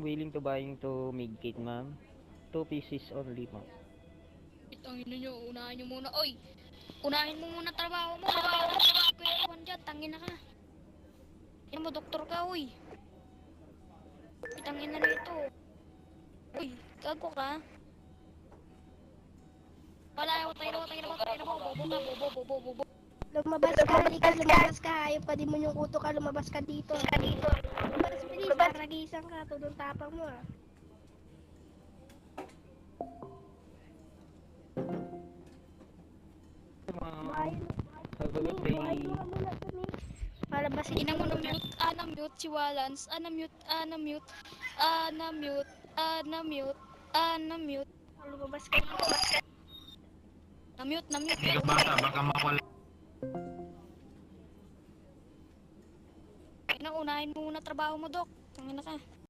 willing to buying to medkit, ma'am. 2 pieces only, ma'am. Itangin nyo, unahin nyo muna. Oy! Unahin mo muna trabaho mo. Kwentuhan dyan, tangin na ka. Yan mo, doktor ka, uy. Itangin na nito. Uy, gago ka. Wala, tayo na, bobo. Lumabas ka, halika, lumabas ka. Ayaw pa din mo yung kuto ka, lumabas ka dito. Lumabas, bilis, naragisan ka. Tudong tapang mo, ah. Have a good day. Palabas Ina mo na mute si Walans. Na-mute. Lumabas ka dito. Na-mute. Ikaw bata, baka mawala. Ina, unahin mo muna trabaho mo, Dok. Tangin na ka.